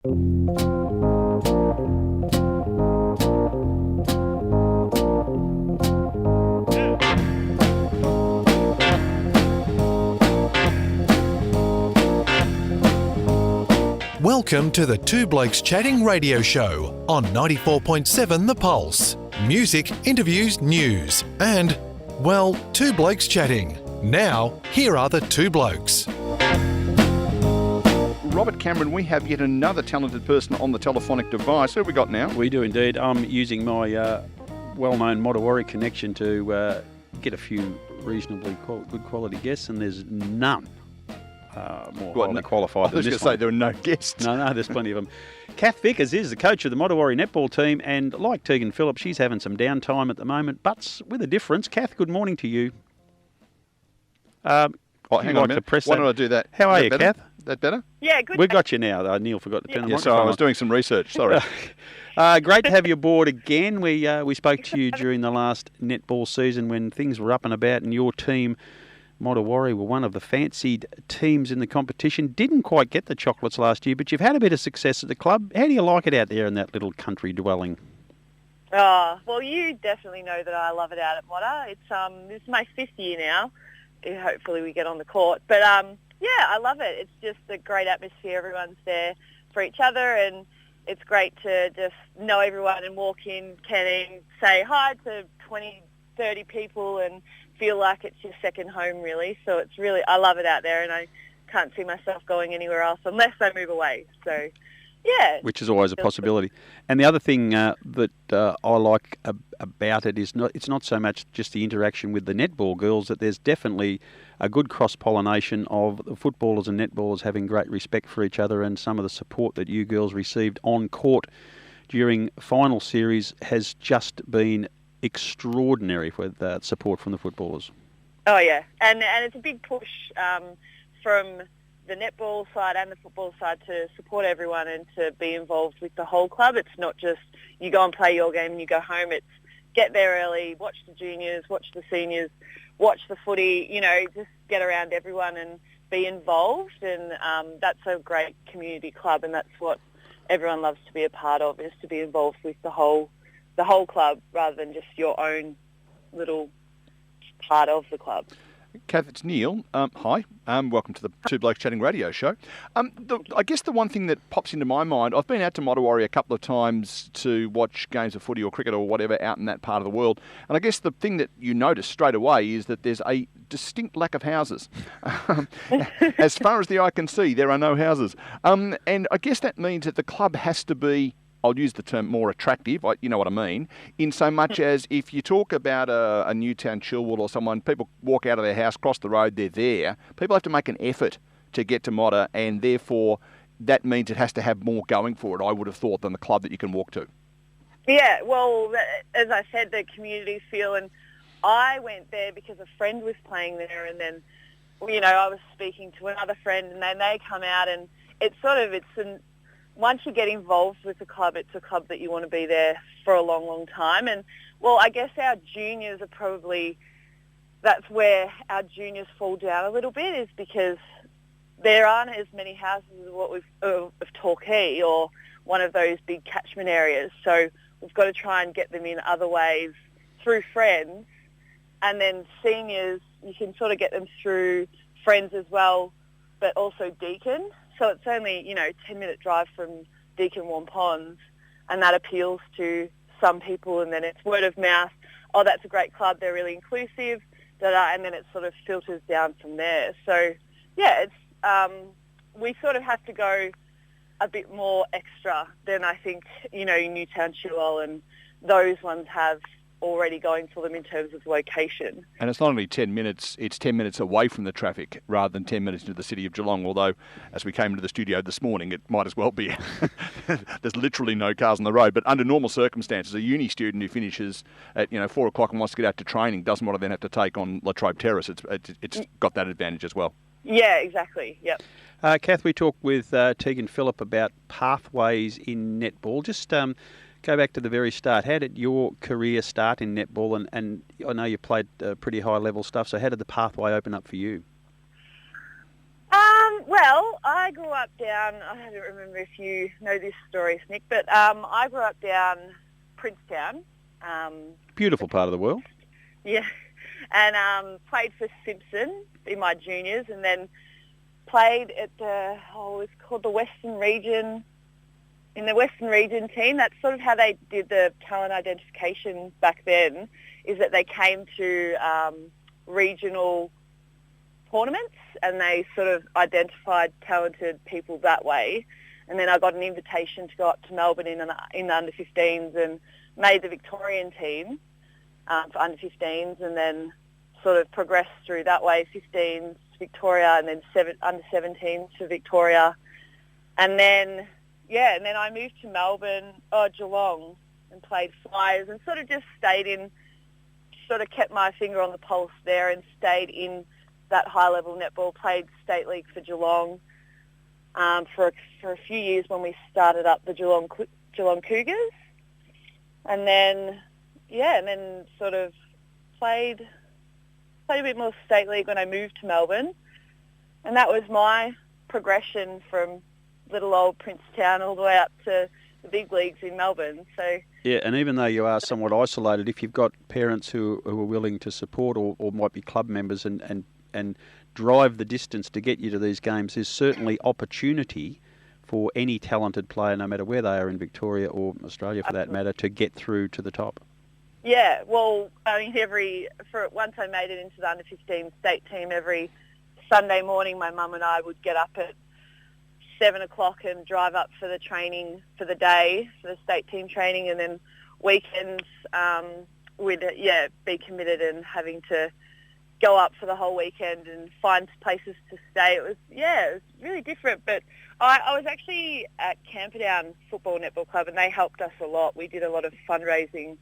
Welcome to the Two Blokes Chatting radio show on 94.7 The Pulse. Music, interviews, news and, well, Two Blokes Chatting. Now, here are the two blokes. Robert Cameron, we have yet another talented person on the telephonic device. Who have we got now? We do indeed. I'm using my well-known Modewarre connection to get a few reasonably good quality guests, and there's none more highly qualified than this one. I was going to say there are no guests. No, there's plenty of them. Kath Vickers is the coach of the Modewarre netball team, and like Tegan Phillips, she's having some downtime at the moment, but with a difference. Kath, good morning to you. Hang on a minute. Why don't I do that? How are you, Kath? That better? Yeah, good. We've got you now. Neil forgot to turn the microphone on. on. I was doing some research. Sorry. Great to have you aboard again. We spoke to you during the last netball season when things were up and about, and your team, Modewarre, were one of the fancied teams in the competition. Didn't quite get the chocolates last year, but you've had a bit of success at the club. How do you like it out there in that little country dwelling? Oh, well, you definitely know that I love it out at Modder. This is my 5th year now. Hopefully we get on the court. But, yeah, I love it. It's just a great atmosphere. Everyone's there for each other, and it's great to just know everyone and walk in, say hi to 20, 30 people and feel like it's your second home, really. So it's really, I love it out there, and I can't see myself going anywhere else unless I move away. So, yeah. Which is always a possibility. And the other thing that I like about it is it's not so much just the interaction with the netball girls, that there's definitely a good cross-pollination of the footballers and netballers having great respect for each other, and some of the support that you girls received on court during final series has just been extraordinary with support from the footballers. Oh, yeah. And it's a big push from the netball side and the football side to support everyone and to be involved with the whole club. It's not just you go and play your game and you go home. It's get there early, watch the juniors, watch the seniors, watch the footy, just get around everyone and be involved. And that's a great community club, and that's what everyone loves to be a part of, is to be involved with the whole club rather than just your own little part of the club. Kath, it's Neil. Hi. Welcome to the Two Blokes Chatting radio show. I guess the one thing that pops into my mind, I've been out to Modewarre a couple of times to watch games of footy or cricket or whatever out in that part of the world, and I guess the thing that you notice straight away is that there's a distinct lack of houses. As far as the eye can see, there are no houses. And I guess that means that the club has to be, I'll use the term more attractive, you know what I mean, in so much as if you talk about a Newtown Chilwell or someone, people walk out of their house, cross the road, they're there. People have to make an effort to get to Modder, and therefore that means it has to have more going for it, I would have thought, than the club that you can walk to. Yeah, well, as I said, the community feel, and I went there because a friend was playing there, and then, I was speaking to another friend, and then they come out, and once you get involved with the club, it's a club that you want to be there for a long, long time. And, well, I guess our juniors are probably, that's where our juniors fall down a little bit, is because there aren't as many houses as what of Torquay or one of those big catchment areas. So we've got to try and get them in other ways through friends. And then seniors, you can sort of get them through friends as well, but also Deakin. So it's only, 10-minute drive from Deakin Warm Ponds, and that appeals to some people, and then it's word of mouth. Oh, that's a great club. They're really inclusive, and then it sort of filters down from there. So, yeah, it's we sort of have to go a bit more extra than I think, Newtown Chilwell and those ones have already going for them in terms of location. And it's not only 10 minutes, it's 10 minutes away from the traffic rather than 10 minutes into the city of Geelong, although as we came into the studio this morning, it might as well be. There's literally no cars on the road. But under normal circumstances, a uni student who finishes at 4 o'clock and wants to get out to training doesn't want to then have to take on Latrobe Terrace. It's got that advantage as well. Yeah, exactly. Yep. Kath, we talked with Tegan Phillip about pathways in netball. Just go back to the very start. How did your career start in netball? And I know you played pretty high-level stuff, so how did the pathway open up for you? Well, I grew up down, I don't remember if you know this story, Nick, but I grew up down Princetown. Beautiful part of the world. Yeah, and played for Simpson in my juniors, and then played at it was called the Western Region, in the Western Region team. That's sort of how they did the talent identification back then, is that they came to regional tournaments and they sort of identified talented people that way. And then I got an invitation to go up to Melbourne in the under-15s and made the Victorian team for under-15s, and then sort of progressed through that way, 15s to Victoria, and then under-17s to Victoria. And then, I moved to Melbourne, Geelong, and played Flyers and sort of just kept my finger on the pulse there and stayed in that high-level netball, played state league for Geelong for a few years when we started up the Geelong Cougars. And then sort of played a bit more state league when I moved to Melbourne. And that was my progression from little old Princetown all the way up to the big leagues in Melbourne. So yeah, and even though you are somewhat isolated, if you've got parents who are willing to support or might be club members and drive the distance to get you to these games, there's certainly opportunity for any talented player, no matter where they are in Victoria or Australia for that matter, to get through to the top. Yeah, well, I mean, once I made it into the under-15 state team, every Sunday morning my mum and I would get up at 7 o'clock and drive up for the training for the day, for the state team training, and then weekends we'd be committed and having to go up for the whole weekend and find places to stay. It was really different. But I was actually at Camperdown Football Netball Club, and they helped us a lot. We did a lot of fundraising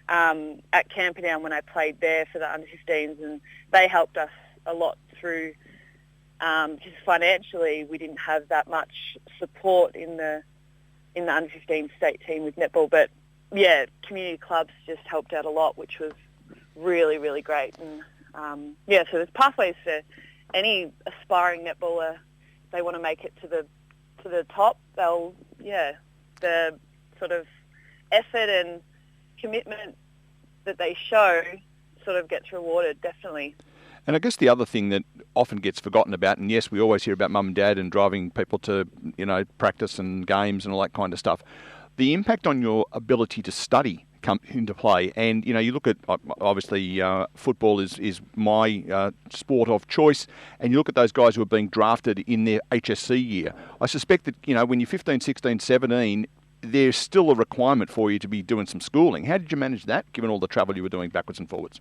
at Camperdown when I played there for the under-15s, and they helped us a lot through just financially. We didn't have that much support in the under-15 state team with netball, but community clubs just helped out a lot, which was really, really great. And so there's pathways for any aspiring netballer. If they want to make it to the top, the sort of effort and commitment that they show sort of gets rewarded, definitely. And I guess the other thing that often gets forgotten about, and yes, we always hear about mum and dad and driving people to, practice and games and all that kind of stuff, the impact on your ability to study come into play. And, you look at, obviously, football is my sport of choice, and you look at those guys who are being drafted in their HSC year. I suspect that, when you're 15, 16, 17, there's still a requirement for you to be doing some schooling. How did you manage that, given all the travel you were doing backwards and forwards?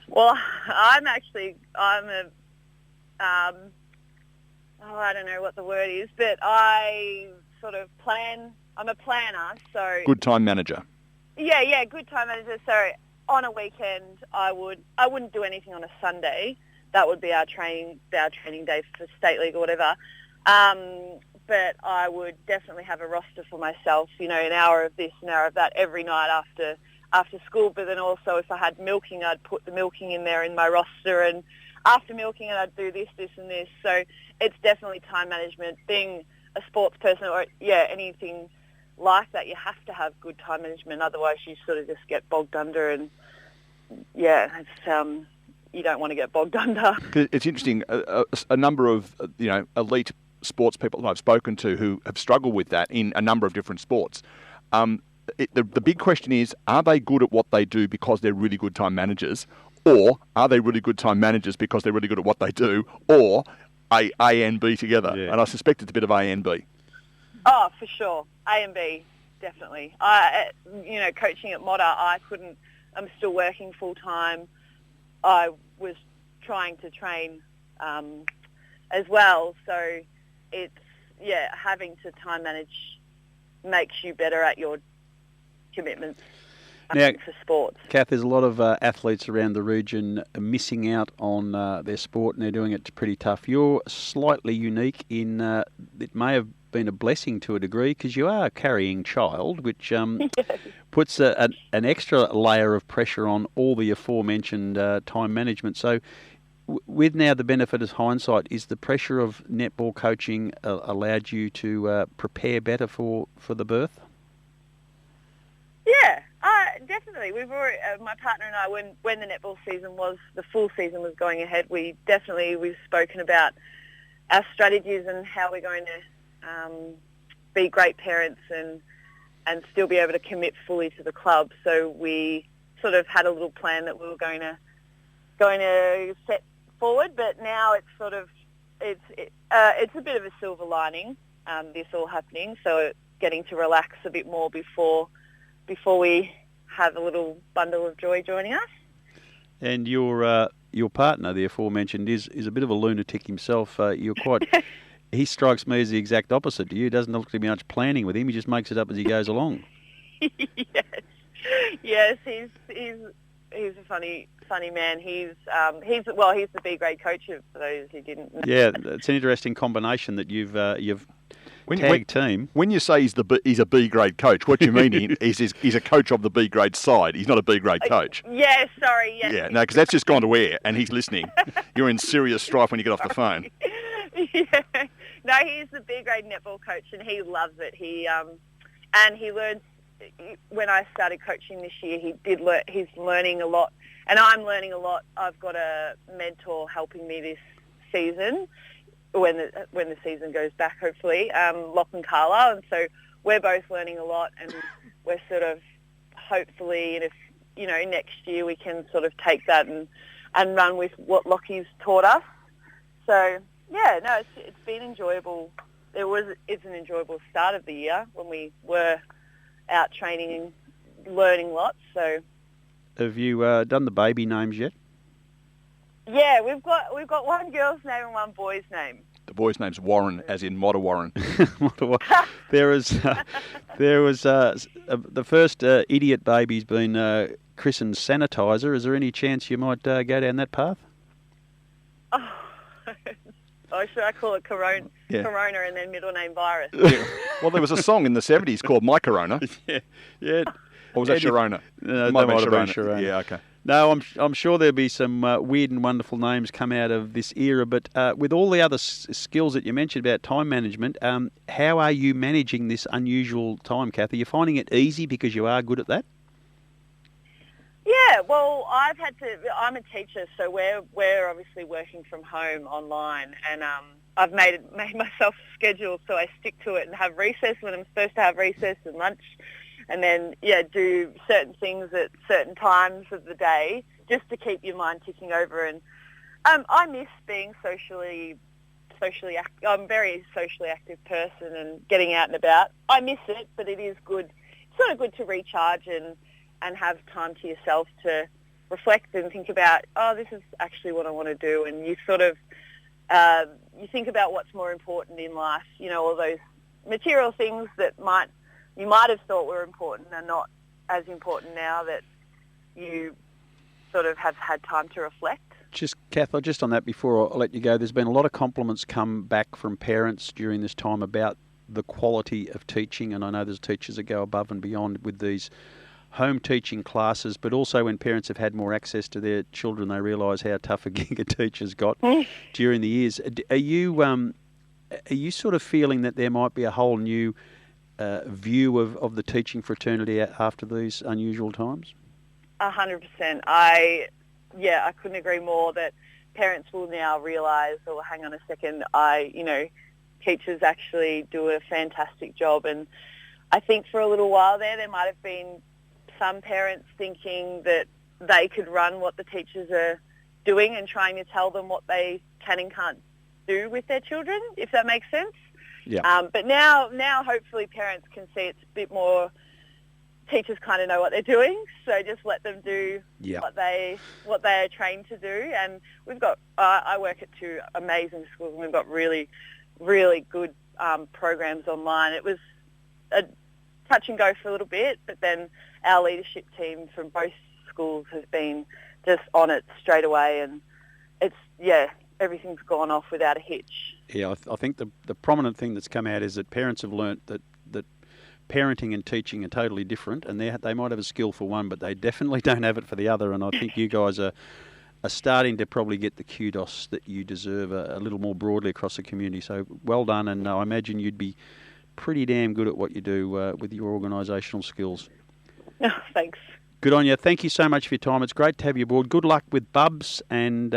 Well, I don't know what the word is, but I sort of I'm a planner, so... Good time manager. Yeah, good time manager. So on a weekend, I wouldn't do anything on a Sunday. That would be our training day for state league or whatever. But I would definitely have a roster for myself, an hour of this, an hour of that every night after school. But then also if I had milking, I'd put the milking in there in my roster, and after milking I'd do this and this. So it's definitely time management. Being a sports person or anything like that, you have to have good time management, otherwise you sort of just get bogged under, and it's you don't want to get bogged under. It's interesting, a number of elite sports people I've spoken to who have struggled with that in a number of different sports. The big question is, are they good at what they do because they're really good time managers, or are they really good time managers because they're really good at what they do, or A and B together? Yeah. And I suspect it's a bit of A and B. Oh, for sure. A and B, definitely. Coaching at Modewarre, I'm still working full-time. I was trying to train as well. So it's, having to time manage makes you better at your commitments for sports. Kath, there's a lot of athletes around the region missing out on their sport, and they're doing it pretty tough. You're slightly unique in it may have been a blessing to a degree, because you are a carrying child, which puts an extra layer of pressure on all the aforementioned time management. So With now the benefit of hindsight, is the pressure of netball coaching allowed you to prepare better for the berth? Yeah, definitely. We've already, my partner and I, when the netball season the full season was going ahead, we've spoken about our strategies and how we're going to be great parents and still be able to commit fully to the club. So we sort of had a little plan that we were going to set forward, but now it's sort of it's a bit of a silver lining, this all happening. So getting to relax a bit more before we have a little bundle of joy joining us. And your partner, the aforementioned, is a bit of a lunatic himself. You're quite. He strikes me as the exact opposite to you. Doesn't look to be much planning with him. He just makes it up as he goes along. Yes, he's a funny man. He's the B grade coach for those who didn't know. Yeah, it's an interesting combination that you've tag team. When you say he's a B grade coach, what you mean is he's a coach of the B grade side. He's not a B grade coach. Yeah, sorry. Yes. Yeah, no, because that's just gone to air, and he's listening. You're in serious strife when you get off the phone. Yeah. No, he's the B grade netball coach, and he loves it. He learns. When I started coaching this year, he's learning a lot, and I'm learning a lot. I've got a mentor helping me this season, when the season goes back, hopefully, Lachlan Carla, and so we're both learning a lot, and we're sort of hopefully, and if next year we can sort of take that and run with what Lockie's taught us. So yeah, no, it's been enjoyable. It's an enjoyable start of the year when we were out training and learning lots. So, have you done the baby names yet? Yeah, we've got one girl's name and one boy's name. The boy's name's Warren, as in Modewarre. There was the first idiot baby's been christened Sanitizer. Is there any chance you might go down that path? Oh, should I call it Corona and then middle name Virus? Yeah. Well, there was a song in the 70s called My Corona. Yeah. Or was that Sharona? No, that might have been Sharona. Yeah, okay. No, I'm sure there'll be some weird and wonderful names come out of this era, but with all the other skills that you mentioned about time management, how are you managing this unusual time, Kath? Are you finding it easy because you are good at that? Yeah, well, I'm a teacher, so we're obviously working from home online, and I've made myself a schedule so I stick to it and have recess when I'm supposed to have recess and lunch, and then do certain things at certain times of the day just to keep your mind ticking over. And I miss being socially active. I'm a very socially active person and getting out and about. I miss it, but it is good. It's sort of good to recharge and have time to yourself to reflect and think about, this is actually what I want to do. And you sort of, you think about what's more important in life, all those material things that you might have thought were important are not as important now that you sort of have had time to reflect. Kath, just on that before I let you go, there's been a lot of compliments come back from parents during this time about the quality of teaching, and I know there's teachers that go above and beyond with these home teaching classes, but also when parents have had more access to their children, they realise how tough a gig a teacher's got during the years. Are you sort of feeling that there might be a whole new view of the teaching fraternity after these unusual times? 100%. I couldn't agree more that parents will now realise, hang on a second, teachers actually do a fantastic job. And I think for a little while there might have been some parents thinking that they could run what the teachers are doing and trying to tell them what they can and can't do with their children, if that makes sense. Yeah. But now hopefully parents can see it's a bit more, teachers kind of know what they're doing, so just let them do what they are trained to do. And we've got, I work at two amazing schools, and we've got really, really good programs online. It was a touch and go for a little bit, but then our leadership team from both schools has been just on it straight away, and everything's gone off without a hitch. Yeah, I think the prominent thing that's come out is that parents have learnt that parenting and teaching are totally different, and they might have a skill for one, but they definitely don't have it for the other. And I think you guys are are starting to probably get the kudos that you deserve a little more broadly across the community. So well done, and I imagine you'd be pretty damn good at what you do with your organisational skills. Oh, thanks. Good on you. Thank you so much for your time. It's great to have you aboard. Good luck with Bubs, and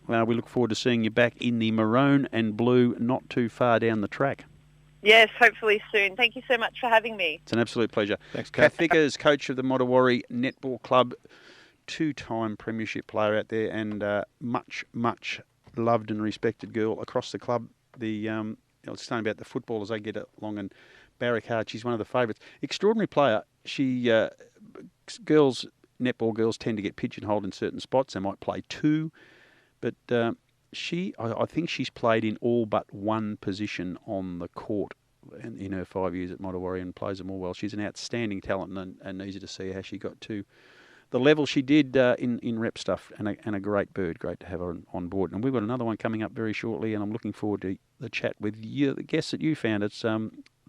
we look forward to seeing you back in the maroon and blue not too far down the track. Yes, hopefully soon. Thank you so much for having me. It's an absolute pleasure. Thanks, Kath Vickers, coach of the Modewarre Netball Club, two-time premiership player out there, and much loved and respected girl across the club. I was saying about the footballers, they get along, and Barricade, she's one of the favourites. Extraordinary player. She netball girls tend to get pigeonholed in certain spots. They might play two, but I think she's played in all but one position on the court in her 5 years at Modewarre, and plays them all well. She's an outstanding talent, and easy to see how she got to the level she did in rep stuff, and a great bird. Great to have her on board. And we've got another one coming up very shortly, and I'm looking forward to the chat with you, the guests that you found. It's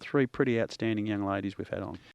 three pretty outstanding young ladies we've had on.